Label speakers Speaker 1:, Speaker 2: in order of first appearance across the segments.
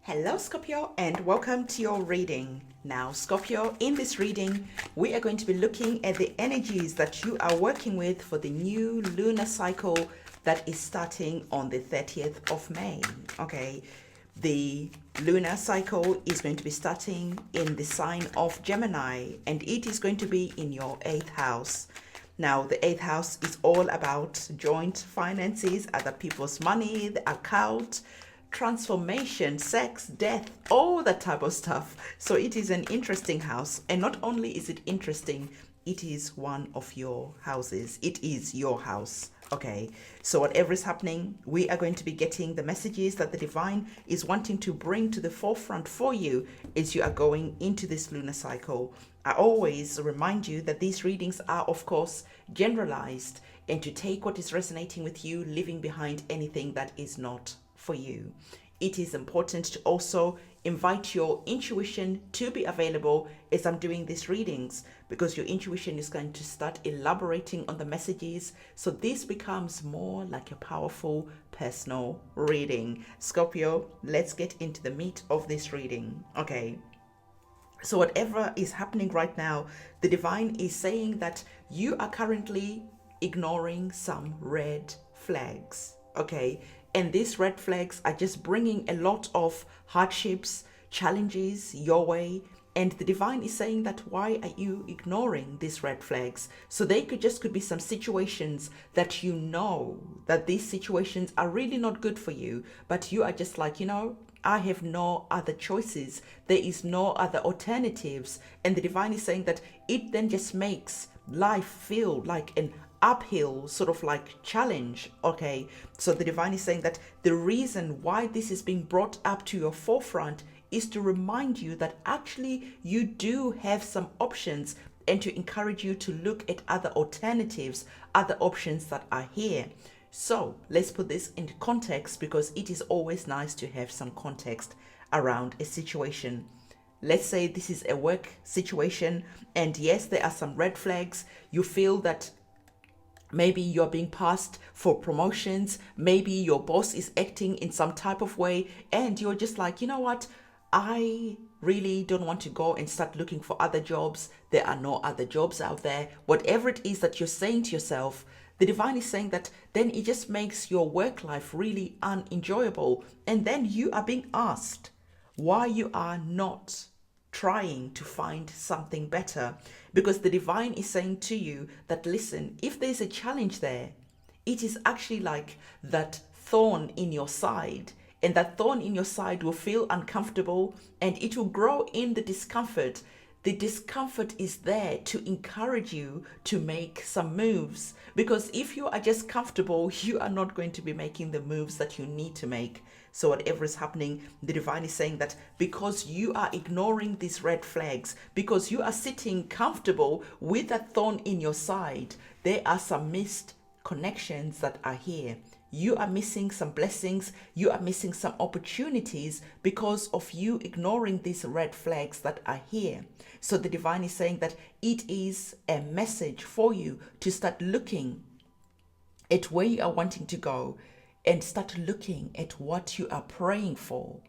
Speaker 1: Hello Scorpio, and welcome to your reading. Now Scorpio, in this reading we are going to be looking at the energies that you are working with for the new lunar cycle that is starting on the 30th of May. Okay, the lunar cycle is going to be starting in the sign of Gemini, and it is going to be in your 8th house. Now, the 8th house is all about joint finances, other people's money, the account, transformation, sex, death, all that type of stuff. So it is an interesting house. And not only is it interesting, it is one of your houses. It is your house. Okay, so whatever is happening, we are going to be getting the messages that the divine is wanting to bring to the forefront for you as you are going into this lunar cycle. I always remind you that these readings are, of course, generalized, and to take what is resonating with you, leaving behind anything that is not for you. It is important to also invite your intuition to be available as I'm doing these readings, because your intuition is going to start elaborating on the messages. So this becomes more like a powerful personal reading. Scorpio, let's get into the meat of this reading. Okay. So whatever is happening right now, the divine is saying that you are currently ignoring some red flags. Okay. And these red flags are just bringing a lot of hardships, challenges your way. And the divine is saying that why are you ignoring these red flags? So they could be some situations that you know that these situations are really not good for you, but you are just like, I have no other choices. There is no other alternatives. And the divine is saying that it then just makes life feel like an uphill sort of like challenge. Okay, so the divine is saying that the reason why this is being brought up to your forefront is to remind you that actually you do have some options, and to encourage you to look at other alternatives, other options that are here. So let's put this into context, because it is always nice to have some context around a situation. Let's say this is a work situation, and yes, there are some red flags. You feel that maybe you're being passed for promotions. Maybe your boss is acting in some type of way, and you're just like, you know what? I really don't want to go and start looking for other jobs. There are no other jobs out there. Whatever it is that you're saying to yourself, the divine is saying that then it just makes your work life really unenjoyable. And then you are being asked why you are not trying to find something better, because the divine is saying to you that, listen, if there's a challenge there, it is actually like that thorn in your side, and that thorn in your side will feel uncomfortable, and it will grow in the discomfort. The discomfort is there to encourage you to make some moves, because if you are just comfortable, you are not going to be making the moves that you need to make. So whatever is happening, the divine is saying that because you are ignoring these red flags, because you are sitting comfortable with that thorn in your side, there are some missed connections that are here. You are missing some blessings. You are missing some opportunities because of you ignoring these red flags that are here. So the divine is saying that it is a message for you to start looking at where you are wanting to go, and start looking at what you are praying for.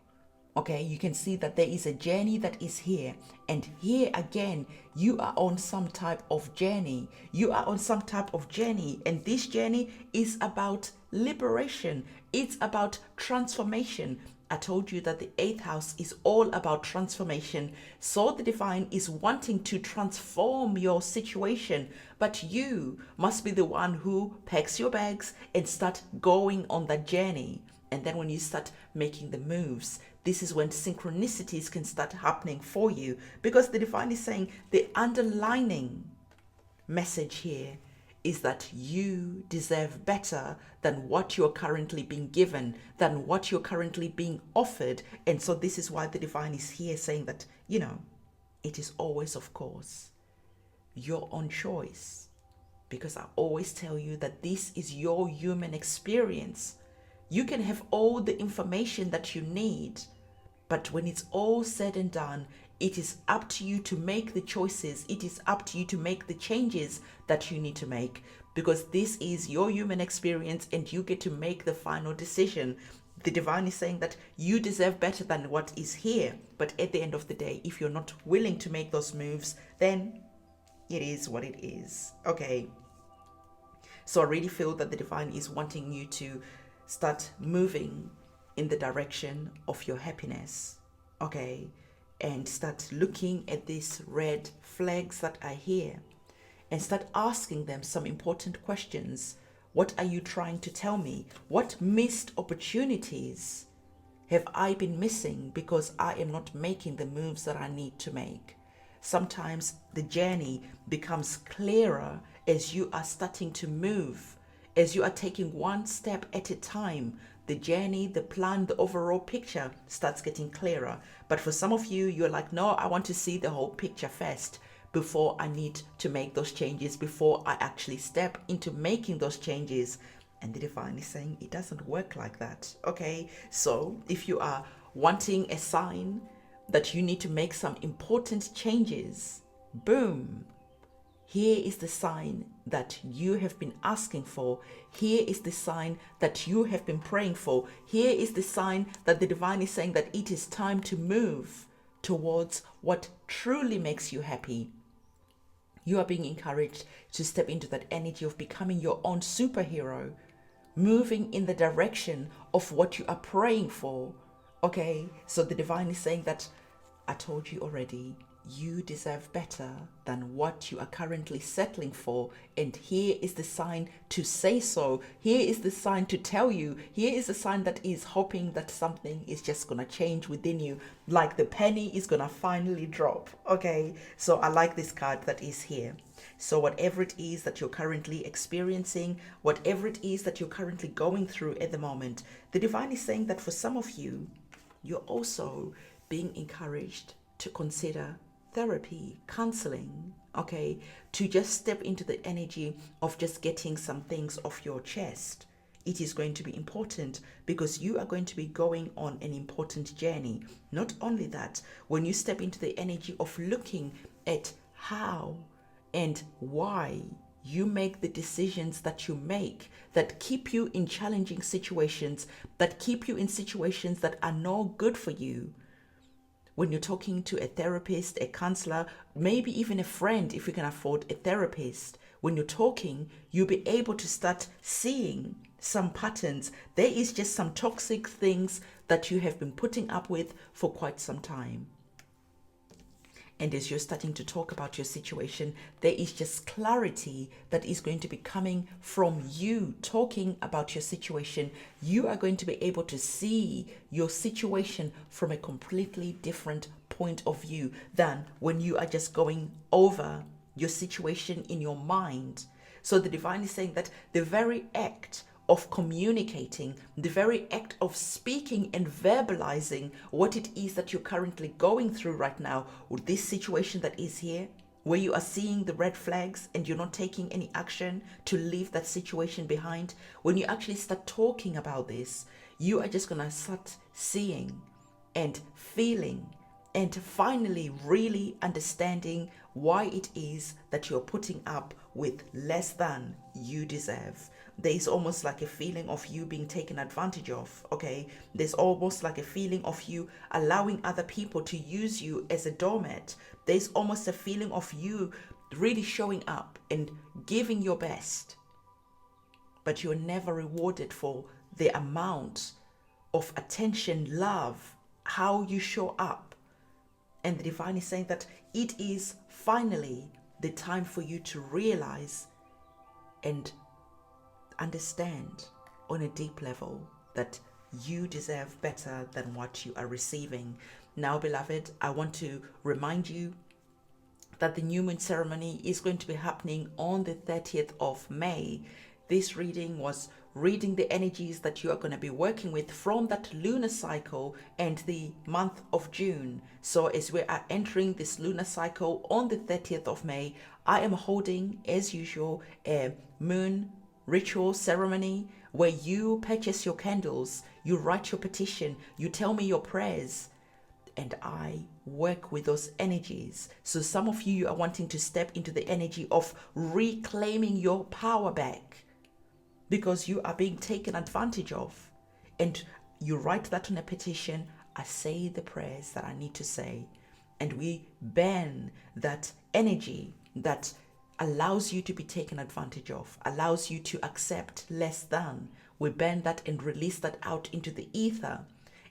Speaker 1: Okay, you can see that there is a journey that is here. And here again, you are on some type of journey. You are on some type of journey. And this journey is about liberation. It's about transformation. I told you that the 8th house is all about transformation. So the divine is wanting to transform your situation, but you must be the one who packs your bags and start going on that journey. And then when you start making the moves, this is when synchronicities can start happening for you, because the divine is saying the underlining message here is that you deserve better than what you're currently being given, than what you're currently being offered. And so this is why the divine is here saying that, it is always, of course, your own choice. Because I always tell you that this is your human experience. You can have all the information that you need, but when it's all said and done, it is up to you to make the choices. It is up to you to make the changes that you need to make, because this is your human experience and you get to make the final decision. The divine is saying that you deserve better than what is here. But at the end of the day, if you're not willing to make those moves, then it is what it is. Okay. So I really feel that the divine is wanting you to start moving in the direction of your happiness. Okay. And start looking at these red flags that are here and start asking them some important questions. What are you trying to tell me? What missed opportunities have I been missing because I am not making the moves that I need to make? Sometimes the journey becomes clearer as you are starting to move, as you are taking one step at a time. The journey, the plan, the overall picture starts getting clearer. But for some of you, you're like, no, I want to see the whole picture first before I need to make those changes, before I actually step into making those changes. And the divine is saying it doesn't work like that. Okay, so if you are wanting a sign that you need to make some important changes, boom, here is the sign that you have been asking for. Here is the sign that you have been praying for. Here is the sign that the divine is saying that it is time to move towards what truly makes you happy. You are being encouraged to step into that energy of becoming your own superhero, moving in the direction of what you are praying for. Okay, so the divine is saying that I told you already, you deserve better than what you are currently settling for. And here is the sign to say so. Here is the sign to tell you. Here is the sign that is hoping that something is just going to change within you. Like the penny is going to finally drop. Okay, so I like this card that is here. So whatever it is that you're currently experiencing, whatever it is that you're currently going through at the moment, the divine is saying that for some of you, you're also being encouraged to consider therapy, counseling, okay, to just step into the energy of just getting some things off your chest. It is going to be important because you are going to be going on an important journey. Not only that, when you step into the energy of looking at how and why you make the decisions that you make that keep you in challenging situations, that keep you in situations that are no good for you. When you're talking to a therapist, a counselor, maybe even a friend, if you can afford a therapist, when you're talking, you'll be able to start seeing some patterns. There is just some toxic things that you have been putting up with for quite some time. And as you're starting to talk about your situation, there is just clarity that is going to be coming from you talking about your situation. You are going to be able to see your situation from a completely different point of view than when you are just going over your situation in your mind. So the divine is saying that the very act of communicating, the very act of speaking and verbalizing what it is that you're currently going through right now, with this situation that is here, where you are seeing the red flags and you're not taking any action to leave that situation behind, when you actually start talking about this, you are just going to start seeing and feeling and finally really understanding why it is that you're putting up with less than you deserve. There's almost like a feeling of you being taken advantage of, okay? There's almost like a feeling of you allowing other people to use you as a doormat. There's almost a feeling of you really showing up and giving your best, but you're never rewarded for the amount of attention, love, how you show up. And the divine is saying that it is finally the time for you to realize and understand on a deep level that you deserve better than what you are receiving. Now, beloved, I want to remind you that the new moon ceremony is going to be happening on the 30th of May. This reading was reading the energies that you are going to be working with from that lunar cycle and the month of June. So as we are entering this lunar cycle on the 30th of May, I am holding, as usual, a moon ritual ceremony where you purchase your candles, you write your petition, you tell me your prayers, and I work with those energies. So some of you are wanting to step into the energy of reclaiming your power back because you are being taken advantage of. And You write that on a petition. I say the prayers that I need to say. And we ban that energy that allows you to be taken advantage of, allows you to accept less than. We ban that and release that out into the ether.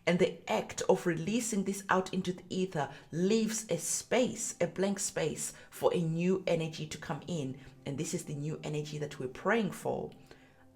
Speaker 1: And the act of releasing this out into the ether leaves a space, a blank space for a new energy to come in. And this is the new energy that we're praying for.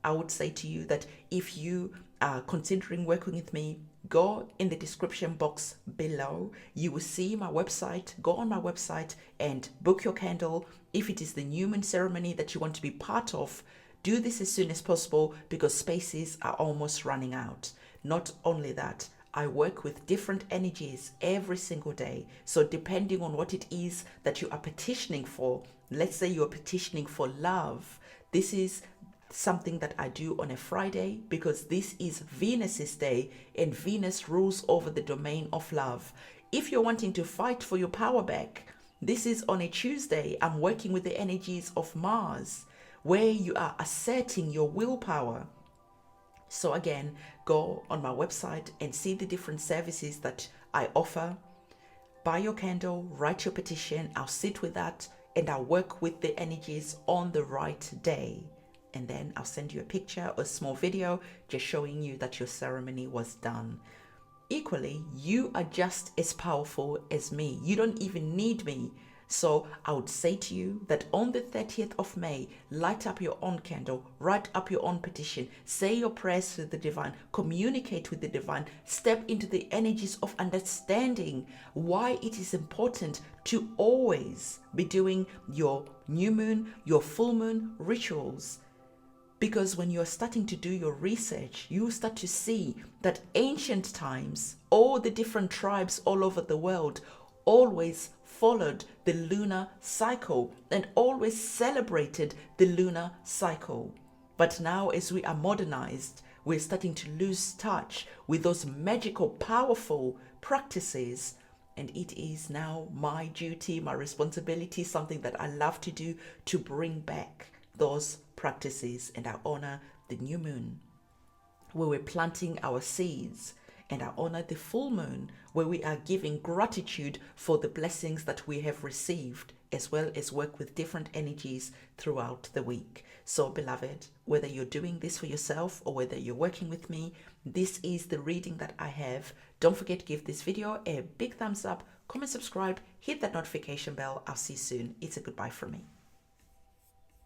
Speaker 1: I would say to you that if you are considering working with me, go in the description box below. You will see my website. Go on my website and book your candle. If it is the new moon ceremony that you want to be part of, do this as soon as possible because spaces are almost running out. Not only that, I work with different energies every single day. So depending on what it is that you are petitioning for, let's say you're petitioning for love, this is something that I do on a Friday because this is Venus's day and Venus rules over the domain of love. If you're wanting to fight for your power back, this is on a Tuesday. I'm working with the energies of Mars where you are asserting your willpower. So again, go on my website and see the different services that I offer. Buy your candle, write your petition. I'll sit with that and I'll work with the energies on the right day. And then I'll send you a picture or a small video just showing you that your ceremony was done. Equally, you are just as powerful as me. You don't even need me. So I would say to you that on the 30th of May, light up your own candle, write up your own petition, say your prayers to the divine, communicate with the divine, step into the energies of understanding why it is important to always be doing your new moon, your full moon rituals. Because when you're starting to do your research, you start to see that ancient times, all the different tribes all over the world always followed the lunar cycle and always celebrated the lunar cycle. But now as we are modernized, we're starting to lose touch with those magical, powerful practices. And it is now my duty, my responsibility, something that I love to do, to bring back those practices. And I honor the new moon where we're planting our seeds, and I honor the full moon where we are giving gratitude for the blessings that we have received, as well as work with different energies throughout the week. So beloved, whether you're doing this for yourself or whether you're working with me, this is the reading that I have. Don't forget to give this video a big thumbs up, comment, subscribe, hit that notification bell. I'll see you soon. It's a goodbye from me.